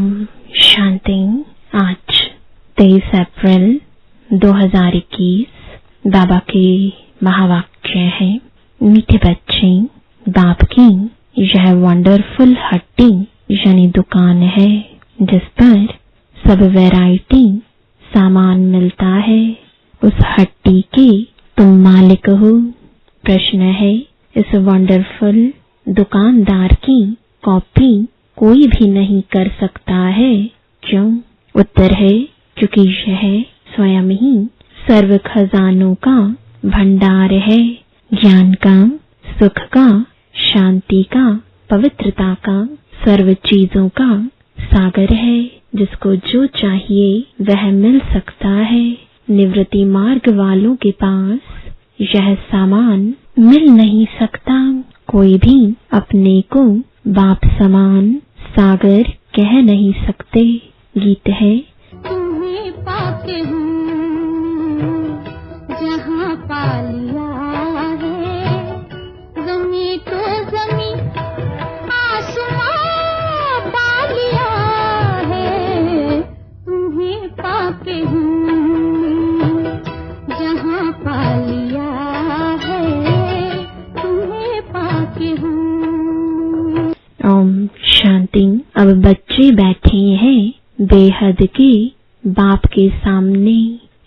ओम शांति। आज 23 अप्रैल 2021 बाबा के महावाक्य है। मीठे बच्चे, बाप की यह वंडरफुल हट्टी यानी दुकान है जिस पर सब वैरायटी सामान मिलता है। उस हट्टी के तुम मालिक हो। प्रश्न है, इस वंडरफुल दुकानदार की कॉपी कोई भी नहीं कर सकता है। क्यों? उत्तर है, क्योंकि यह स्वयं ही सर्व खजानों का भंडार है। ज्ञान का, सुख का, शांति का, पवित्रता का, सर्व चीजों का सागर है। जिसको जो चाहिए वह मिल सकता है। निवृत्ति मार्ग वालों के पास यह सामान मिल नहीं सकता। कोई भी अपने को बाप समान सागर कह नहीं सकते। गीत है, तुम्हें पाके हूँ जहाँ पा लिया है। ज़मीं तो ज़मीं आसमां पा लिया है। तुम्हें पाके हूँ जहाँ पा लिया है। तुम्हें पाके हूँ। ओम शांति। अब बच्चे बैठे हैं बेहद के बाप के सामने।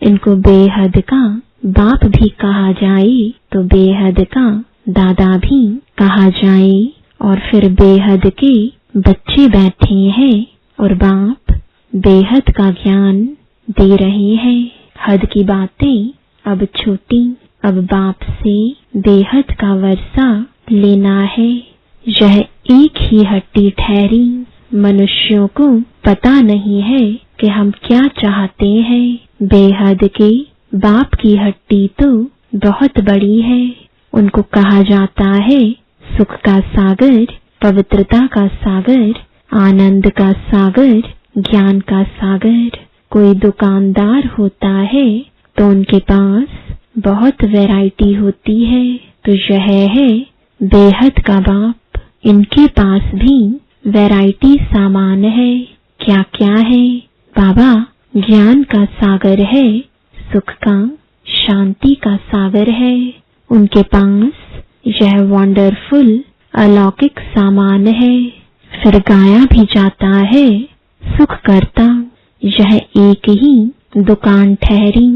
इनको बेहद का बाप भी कहा जाए तो बेहद का दादा भी कहा जाए। और फिर बेहद के बच्चे बैठे हैं और बाप बेहद का ज्ञान दे रहे हैं। हद की बातें अब छोटी, अब बाप से बेहद का वर्षा लेना है। यह एक ही हट्टी ठहरी। मनुष्यों को पता नहीं है कि हम क्या चाहते हैं। बेहद के बाप की हट्टी तो बहुत बड़ी है। उनको कहा जाता है सुख का सागर, पवित्रता का सागर, आनंद का सागर, ज्ञान का सागर। कोई दुकानदार होता है तो उनके पास बहुत वैरायटी होती है। तो यह है बेहद का बाप। इनके पास भी वैरायटी सामान है। क्या क्या है? बाबा ज्ञान का सागर है, सुख का, शांति का सागर है। उनके पास यह वंडरफुल अलौकिक सामान है। फिर गाया भी जाता है सुख करता। यह एक ही दुकान ठहरी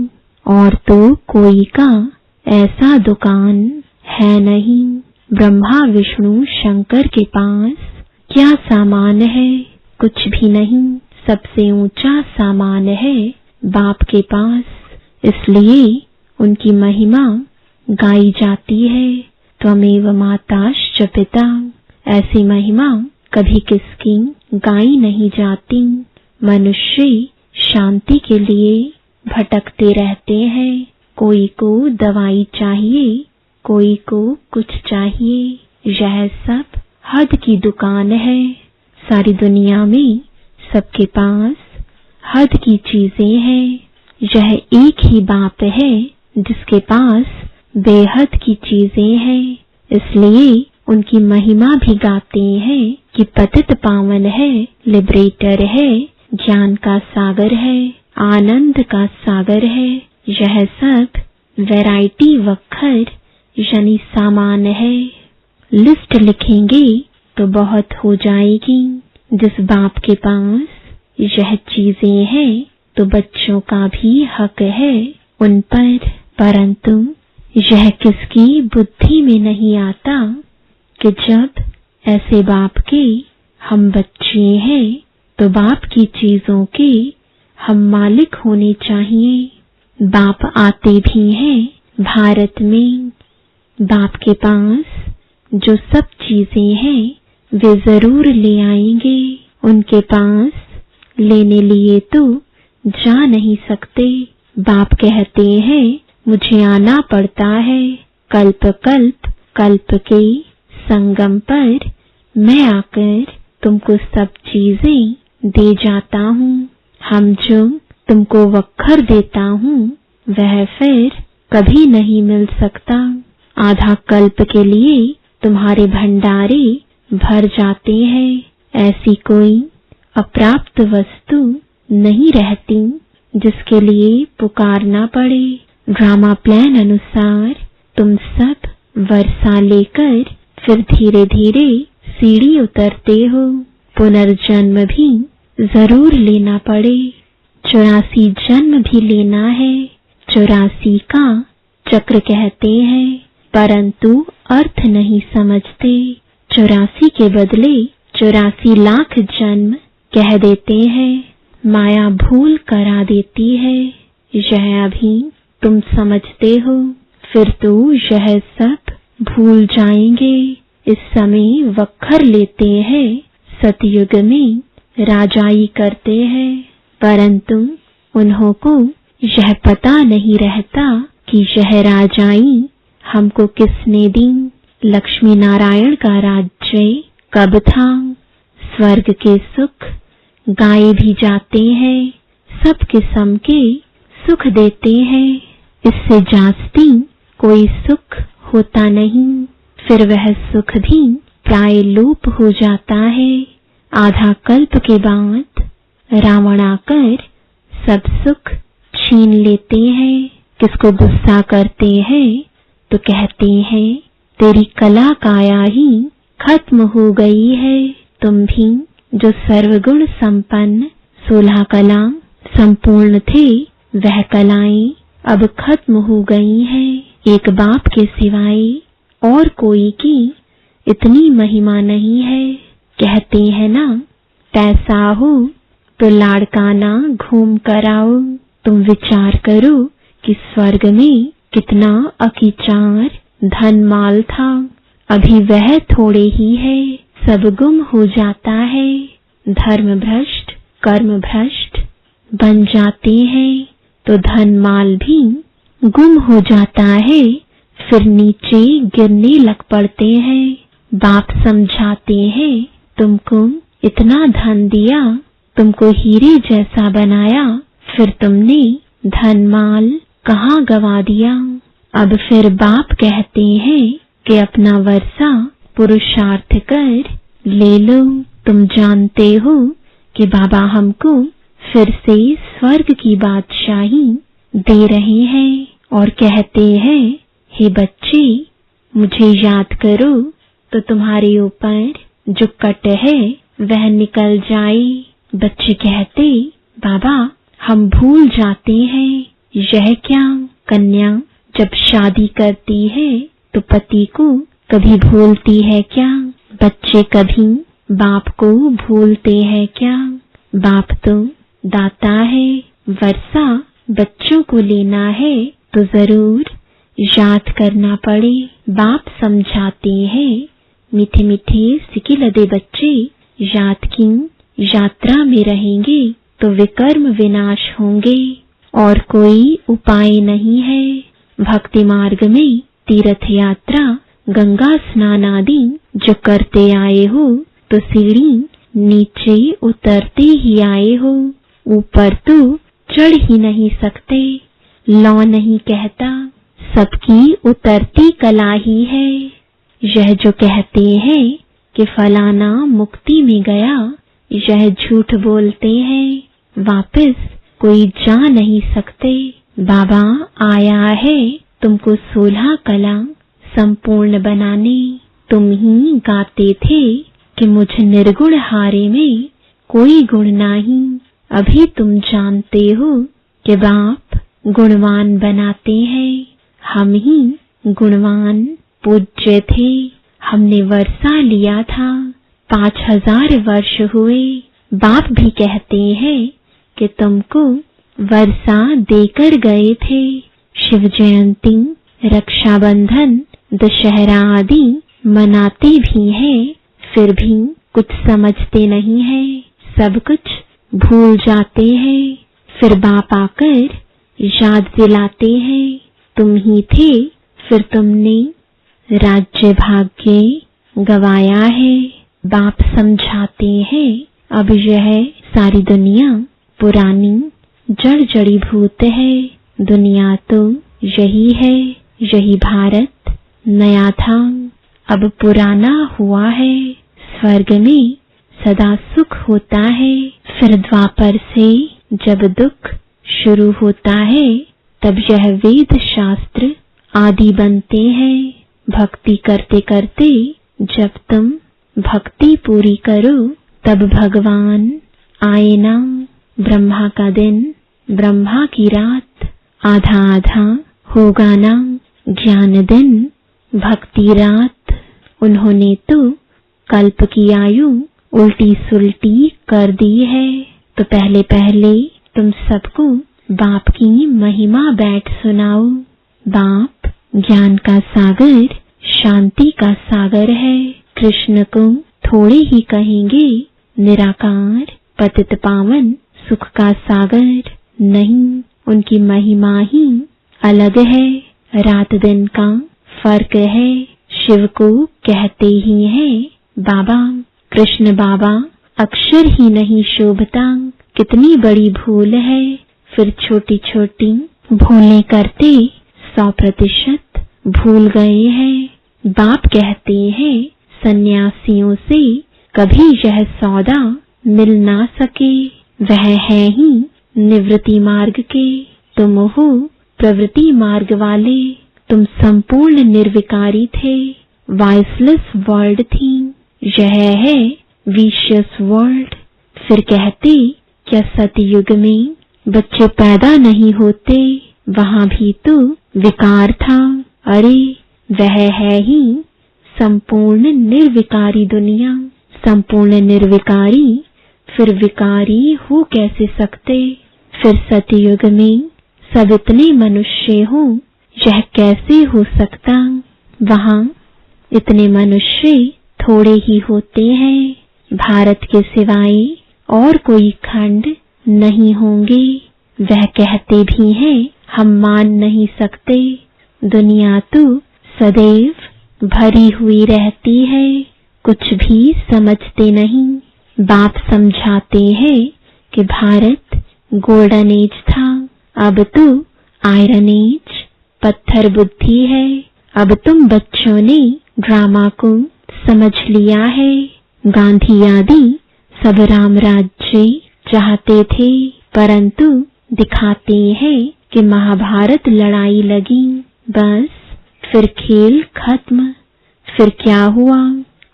और तो कोई का ऐसा दुकान है नहीं। ब्रह्मा विष्णु शंकर के पास क्या सामान है? कुछ भी नहीं। सबसे ऊंचा सामान है बाप के पास। इसलिए उनकी महिमा गाई जाती है। त्वमेव माताश्च पिता। ऐसी महिमा कभी किसकी गाई नहीं जाती। मनुष्य शांति के लिए भटकते रहते हैं। कोई को दवाई चाहिए, कोई को कुछ चाहिए। यह सब हद की दुकान है। सारी दुनिया में सबके पास हद की चीजें हैं। यह एक ही बाप है जिसके पास बेहद की चीजें हैं। इसलिए उनकी महिमा भी गाते हैं कि पतित पावन है, लिबरेटर है, ज्ञान का सागर है, आनंद का सागर है। यह सब वैरायटी वक्खर यानी सामान है। लिस्ट लिखेंगे तो बहुत हो जाएगी। जिस बाप के पास यह चीजें हैं तो बच्चों का भी हक है उन पर। परंतु यह किसकी बुद्धि में नहीं आता कि जब ऐसे बाप के हम बच्चे हैं तो बाप की चीजों के हम मालिक होने चाहिए। बाप आते भी हैं भारत में। बाप के पास जो सब चीजें हैं वे जरूर ले आएंगे। उनके पास लेने लिए तो जा नहीं सकते। बाप कहते हैं मुझे आना पड़ता है। कल्प कल्प कल्प के संगम पर मैं आकर तुमको सब चीजें दे जाता हूँ। हम जो तुमको वक्खर देता हूँ वह फिर कभी नहीं मिल सकता। आधा कल्प के लिए तुम्हारे भंडारे भर जाते हैं। ऐसी कोई अप्राप्त वस्तु नहीं रहती जिसके लिए पुकारना पड़े। ड्रामा प्लान अनुसार तुम सब वर्षा लेकर फिर धीरे धीरे सीढ़ी उतरते हो। पुनर्जन्म भी जरूर लेना पड़े, 84 जन्म भी लेना है। 84 का चक्र कहते हैं, परंतु अर्थ नहीं समझते। 84 के बदले 84 लाख जन्म कह देते हैं। माया भूल करा देती है। यह अभी तुम समझते हो, फिर तो यह सब भूल जाएंगे। इस समय वक्खर लेते हैं, सतयुग में राजाई करते हैं, परंतु उन्हों को यह पता नहीं रहता कि यह राजाई हमको किसने दी। लक्ष्मी नारायण का राज्य कब था? स्वर्ग के सुख गाए भी जाते हैं, सब किस्म के सुख देते हैं। इससे जास्ती कोई सुख होता नहीं, फिर वह सुख भी प्राय लोप हो जाता है। आधा कल्प के बाद रावण आकर सब सुख छीन लेते हैं। किसको गुस्सा करते हैं तो कहते हैं तेरी कला काया ही खत्म हो गई है। तुम भी जो सर्वगुण संपन्न 16 कला संपूर्ण थे, वह कलाएं अब खत्म हो गई हैं। एक बाप के सिवाय और कोई की इतनी महिमा नहीं है। कहते हैं ना, पैसा हो तो लाड़काना घूम कर आओ। तुम विचार करो कि स्वर्ग में कितना अकिचार धन माल था, अभी वह थोड़े ही है, सब गुम हो जाता है। धर्म भ्रष्ट कर्म भ्रष्ट बन जाते हैं तो धन माल भी गुम हो जाता है, फिर नीचे गिरने लग पड़ते हैं। बाप समझाते हैं तुमको इतना धन दिया, तुमको हीरे जैसा बनाया, फिर तुमने धन माल कहाँ गवा दिया। अब फिर बाप कहते हैं कि अपना वर्षा पुरुषार्थ कर ले लो। तुम जानते हो कि बाबा हमको फिर से स्वर्ग की बादशाही दे रहे हैं और कहते हैं, हे बच्चे, मुझे याद करो तो तुम्हारे ऊपर जो कट है वह निकल जाए। बच्चे कहते, बाबा हम भूल जाते हैं। यह क्या? कन्या जब शादी करती है तो पति को कभी भूलती है क्या? बच्चे कभी बाप को भूलते हैं क्या? बाप तो दाता है। वर्षा बच्चों को लेना है तो जरूर याद करना पड़े। बाप समझाते हैं, मीठे मीठे सिकिलदे बच्चे, याद की यात्रा में रहेंगे तो विकर्म विनाश होंगे और कोई उपाय नहीं है। भक्ति मार्ग में तीर्थ यात्रा, गंगा स्नान आदि जो करते आए हो तो सीढ़ी नीचे उतरते ही आए हो, ऊपर तो चढ़ ही नहीं सकते। लौ नहीं कहता, सबकी उतरती कला ही है। यह जो कहते हैं कि फलाना मुक्ति में गया, यह झूठ बोलते हैं, वापस कोई जा नहीं सकते। बाबा आया है तुमको 16 कला संपूर्ण बनाने। तुम ही गाते थे कि मुझ निर्गुण हारे में कोई गुण नहीं। अभी तुम जानते हो कि बाप गुणवान बनाते हैं। हम ही गुणवान पूज्य थे। हमने वर्षा लिया था, 5000 वर्ष हुए। बाप भी कहते हैं कि तुमको वर्षा देकर गए थे। शिव जयंती, रक्षाबंधन, दशहरा आदि मनाते भी हैं, फिर भी कुछ समझते नहीं है, सब कुछ भूल जाते हैं। फिर बाप आकर याद दिलाते हैं, तुम ही थे, फिर तुमने राज्य भाग्य गवाया है। बाप समझाते हैं, अब यह सारी दुनिया पुरानी जड़ जड़ी भूत है। दुनिया तो यही है, यही भारत नया था, अब पुराना हुआ है। स्वर्ग में सदा सुख होता है। फिर द्वापर से जब दुख शुरू होता है तब यह वेद शास्त्र आदि बनते हैं। भक्ति करते करते जब तुम भक्ति पूरी करो तब भगवान आए ना। ब्रह्मा का दिन ब्रह्मा की रात, आधा आधा होगा ना ज्ञान दिन भक्ति रात। उन्होंने तो कल्प की आयु उल्टी सुल्टी कर दी है। तो पहले पहले तुम सबको बाप की महिमा बैठ सुनाओ। बाप ज्ञान का सागर, शांति का सागर है। कृष्ण को थोड़े ही कहेंगे निराकार, पतित पावन, सुख का सागर नहीं। उनकी महिमा ही अलग है, रात दिन का फर्क है। शिव को कहते ही हैं बाबा, कृष्ण बाबा अक्षर ही नहीं शोभता, कितनी बड़ी भूल है। फिर छोटी छोटी भूलें करते 100% भूल गए हैं। बाप कहते हैं सन्यासियों से कभी यह सौदा मिल ना सके, वह है ही निवृत्ति मार्ग के। तुम हो प्रवृत्ति मार्ग वाले, तुम संपूर्ण निर्विकारी थे। वॉइसलेस वर्ल्ड थी, यह है विशियस वर्ल्ड। फिर कहते क्या सतयुग में बच्चे पैदा नहीं होते, वहां भी तो विकार था। अरे वह है ही संपूर्ण निर्विकारी दुनिया। संपूर्ण निर्विकारी फिर विकारी हो कैसे सकते। फिर सतयुग में सब इतने मनुष्य हो, यह कैसे हो सकता। वहां इतने मनुष्य थोड़े ही होते हैं। भारत के सिवाय और कोई खंड नहीं होंगे। वह कहते भी हैं हम मान नहीं सकते। दुनिया तो सदैव भरी हुई रहती है, कुछ भी समझते नहीं। बाप समझाते हैं कि भारत गोल्डन एज था, अब तो आयरन एज, पत्थर बुद्धि है। अब तुम बच्चों ने ड्रामा को समझ लिया है। गांधी आदि सब राम राज्य चाहते थे, परंतु दिखाते हैं कि महाभारत लड़ाई लगी, बस फिर खेल खत्म। फिर क्या हुआ,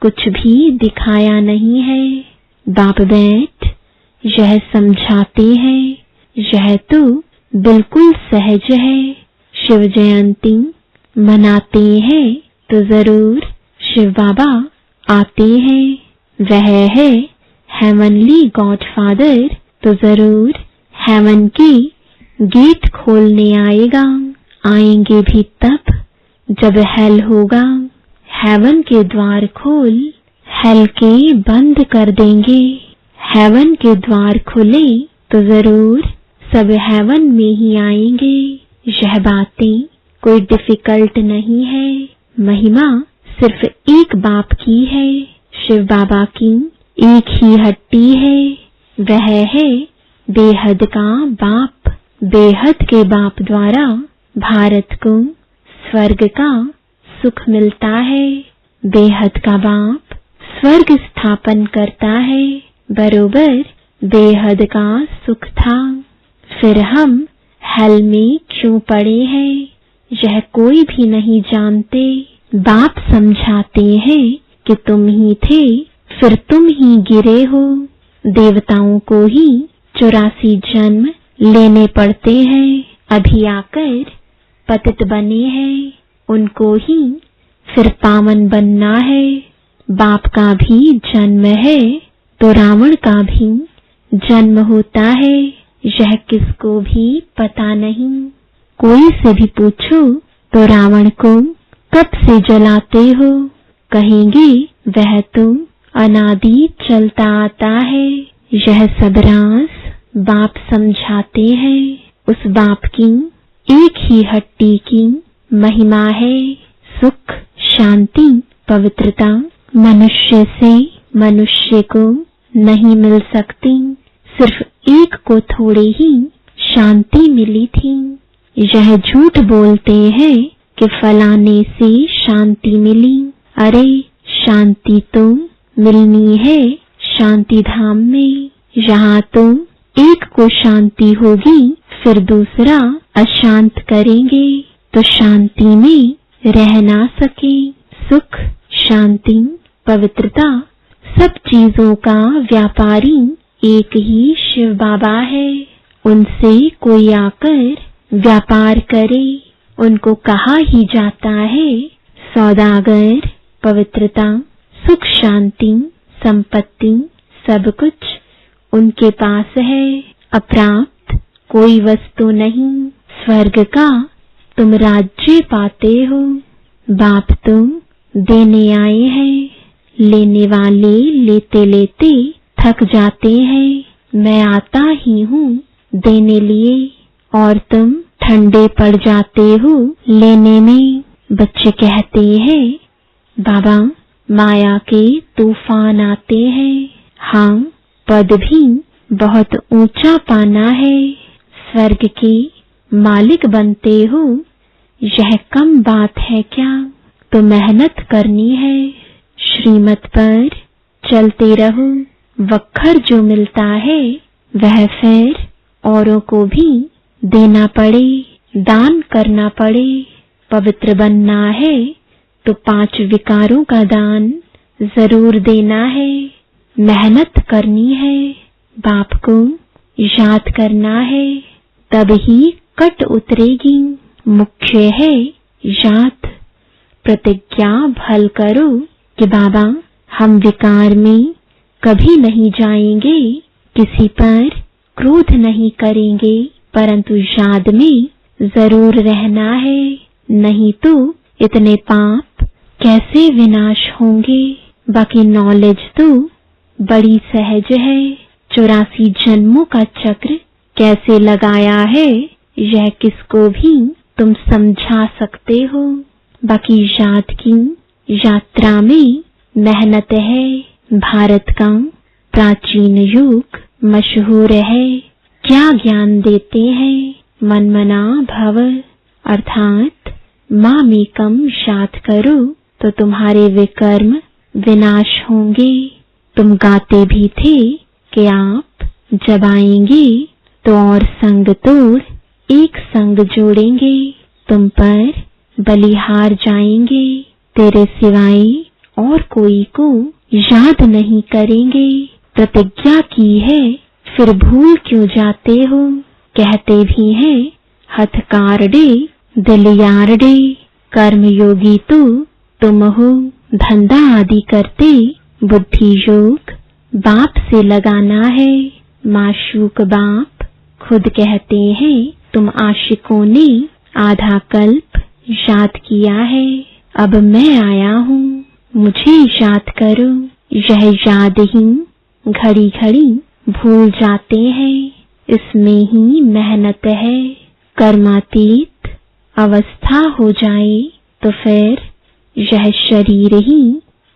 कुछ भी दिखाया नहीं है। बाप बैठ यह समझाते हैं, यह तो बिल्कुल सहज है। शिव जयंती मनाते हैं तो जरूर शिव बाबा आते हैं। वह है हेवनली गॉडफादर, तो जरूर हेवन के गेट खोलने आएगा। आएंगे भी तब जब हेल होगा। हेवन के द्वार खोल, हेल के बंद कर देंगे। हेवन के द्वार खुले तो जरूर सब हेवन में ही आएंगे। यह बातें कोई डिफिकल्ट नहीं है। महिमा सिर्फ एक बाप की है, शिव बाबा की एक ही हट्टी है। वह है बेहद का बाप। बेहद के बाप द्वारा भारत को स्वर्ग का सुख मिलता है। बेहद का बाप स्वर्ग स्थापन करता है, बरोबर बेहद का सुख था। फिर हम हेल में क्यों पड़े हैं, यह कोई भी नहीं जानते। बाप समझाते हैं कि तुम ही थे, फिर तुम ही गिरे हो। देवताओं को ही 84 जन्म लेने पड़ते हैं, अभी आकर पतित बने हैं, उनको ही फिर पावन बनना है। बाप का भी जन्म है तो रावण का भी जन्म होता है, यह किसको भी पता नहीं। कोई से भी पूछो तो रावण को कब से जलाते हो, कहेंगे वह तो अनादि चलता आता है। यह सब राज बाप समझाते हैं। उस बाप की एक ही हट्टी की महिमा है। सुख, शांति, पवित्रता मनुष्य से मनुष्य को नहीं मिल सकती। सिर्फ एक को थोड़ी ही शांति मिली थी। यह झूठ बोलते हैं कि फलाने से शांति मिली। अरे शांति तो मिलनी है, शांति धाम में। यहाँ तो एक को शांति होगी, फिर दूसरा अशांत करेंगे तो शांति में रह ना सके। सुख, शांति, पवित्रता, सब चीजों का व्यापारी एक ही शिव बाबा है। उनसे कोई आकर व्यापार करे, उनको कहा ही जाता है सौदागर। पवित्रता, सुख, शांति, संपत्ति, सब कुछ उनके पास है। अप्राप्त कोई वस्तु नहीं। स्वर्ग का तुम राज्य पाते हो। बाप तो देने आए हैं, लेने वाले लेते लेते थक जाते हैं। मैं आता ही हूँ देने लिए और तुम ठंडे पड़ जाते हो लेने में। बच्चे कहते हैं बाबा माया के तूफान आते हैं। हाँ, पद भी बहुत ऊंचा पाना है। स्वर्ग के मालिक बनते हो, यह कम बात है क्या? तो मेहनत करनी है, श्रीमत पर चलते रहो। वक्खर जो मिलता है वह फिर औरों को भी देना पड़े, दान करना पड़े। पवित्र बनना है तो 5 विकारों का दान जरूर देना है। मेहनत करनी है, बाप को याद करना है, तब ही कट उतरेगी। मुख्य है याद। प्रतिज्ञा भल करो कि बाबा हम विकार में कभी नहीं जाएंगे, किसी पर क्रोध नहीं करेंगे, परंतु याद में जरूर रहना है, नहीं तो इतने पाप कैसे विनाश होंगे। बाकी नॉलेज तो बड़ी सहज है। 84 जन्मों का चक्र कैसे लगाया है यह किसको भी तुम समझा सकते हो। बाकी याद की यात्रा में मेहनत है। भारत का प्राचीन युग मशहूर है। क्या ज्ञान देते हैं? मनमना भव, अर्थात मामेकम याद करो तो तुम्हारे विकर्म विनाश होंगे। तुम गाते भी थे कि आप जब आएंगे तो और संग तोड़ एक संग जोड़ेंगे, तुम पर बलिहार जाएंगे, तेरे सिवाय और कोई को याद नहीं करेंगे। प्रतिज्ञा की है फिर भूल क्यों जाते हो? कहते भी हैं हथकारडे दिल यारडे। कर्मयोगी तो तुम हो, धंधा आदि करते बुद्धि योग बाप से लगाना है। माशूक बाप खुद कहते हैं तुम आशिकों ने आधा कल्प याद किया है, अब मैं आया हूँ, मुझे याद करो। यह याद ही घड़ी घड़ी भूल जाते हैं, इसमें ही मेहनत है। कर्मातीत अवस्था हो जाए तो फिर यह शरीर ही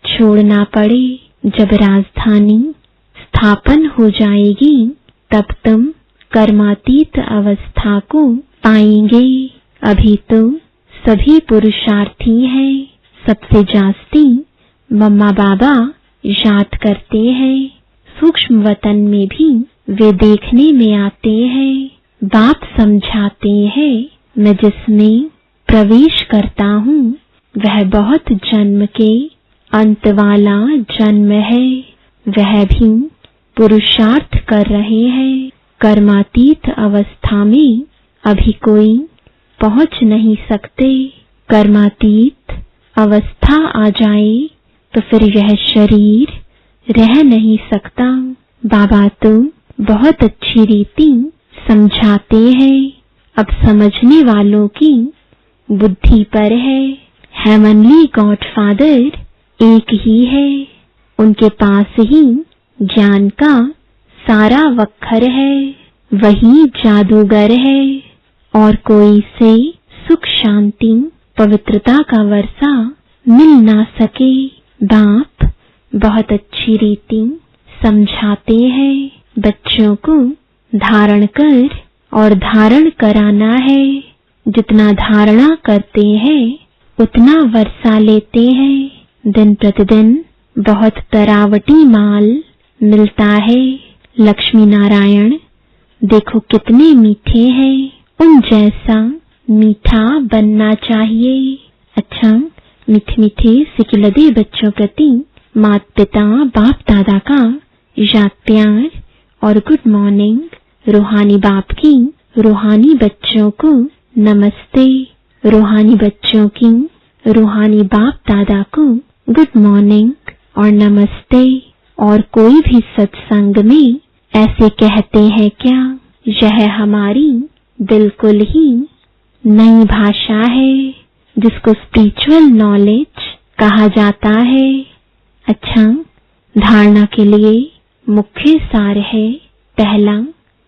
छोड़ना पड़े। जब राजधानी स्थापन हो जाएगी तब तुम कर्मातीत अवस्था को पाएंगे। अभी तो सभी पुरुषार्थी हैं, सबसे जास्ती मम्मा बाबा याद करते हैं। सूक्ष्म वतन में भी वे देखने में आते हैं। बाप समझाते हैं मैं जिसमें प्रवेश करता हूँ वह बहुत जन्म के अंत वाला जन्म है। वह भी पुरुषार्थ कर रहे हैं। कर्मातीत अवस्था में अभी कोई पहुंच नहीं सकते। कर्मातीत अवस्था आ जाए तो फिर यह शरीर रह नहीं सकता। बाबा तो बहुत अच्छी रीति समझाते हैं, अब समझने वालों की बुद्धि पर है। हेवनली गॉडफादर एक ही है, उनके पास ही ज्ञान का सारा वक्खर है, वही जादूगर है और कोई से सुख शांति पवित्रता का वर्षा मिल ना सके। बाप बहुत अच्छी रीति समझाते हैं, बच्चों को धारण कर और धारण कराना है। जितना धारणा करते हैं उतना वर्षा लेते हैं। दिन प्रतिदिन बहुत तरावटी माल मिलता है लक्ष्मी नारायण, देखो कितने मीठे हैं, उन जैसा मीठा बनना चाहिए। अच्छा, मीठे मीठे सिकिलदे बच्चों प्रति माता पिता बाप दादा का याद प्यार और गुड मॉर्निंग। रूहानी बाप की रूहानी बच्चों को नमस्ते, रूहानी बच्चों की रूहानी बाप दादा को गुड मॉर्निंग और नमस्ते। और कोई भी सत्संग में ऐसे कहते हैं क्या? यह हमारी बिल्कुल ही नई भाषा है जिसको स्पिरिचुअल नॉलेज कहा जाता है। अच्छा, धारणा के लिए मुख्य सार है, पहला,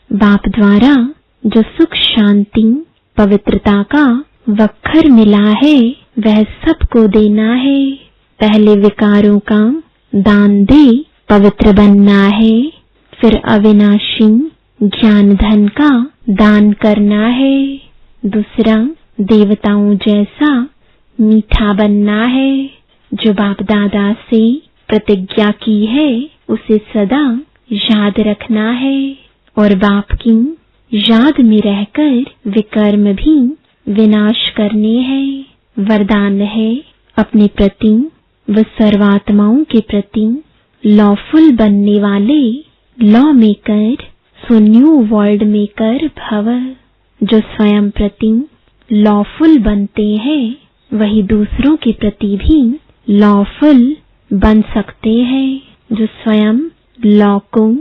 बाप द्वारा जो सुख शांति पवित्रता का वक्खर मिला है वह सबको देना है। पहले विकारों का दान दे पवित्र बनना है, फिर अविनाशी ज्ञान धन का दान करना है। दूसरा, देवताओं जैसा मीठा बनना है। जो बाप दादा से प्रतिज्ञा की है उसे सदा याद रखना है और बाप की याद में रहकर विकर्म भी विनाश करने हैं। वरदान है अपने प्रति व सर्वात्माओं के प्रति लॉफुल बनने वाले law maker, so new world maker भव। जो स्वयं प्रति लॉफुल बनते हैं वही दूसरों के प्रति भी लॉफुल बन सकते हैं। जो स्वयं लॉ को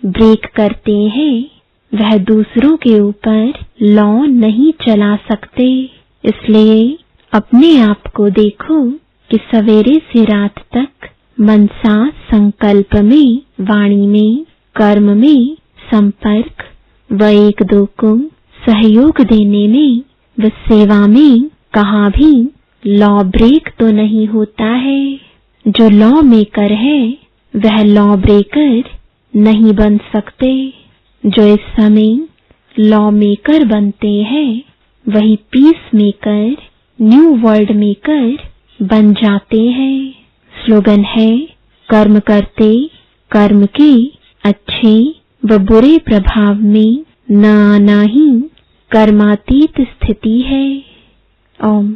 ब्रेक करते हैं वह दूसरों के ऊपर लॉ नहीं चला सकते। इसलिए अपने आप को देखो कि सवेरे से रात तक मनसा संकल्प में, वाणी में, कर्म में, संपर्क व एक दो को सहयोग देने में व सेवा में कहाँ भी लॉ ब्रेक तो नहीं होता है। जो लॉ मेकर है वह लॉ ब्रेकर नहीं बन सकते। जो इस समय लॉ मेकर बनते हैं वही peace maker, new world maker बन जाते हैं। स्लोगन है, कर्म करते कर्म के अच्छे व बुरे प्रभाव में न आना ही कर्मातीत स्थिति है। ओम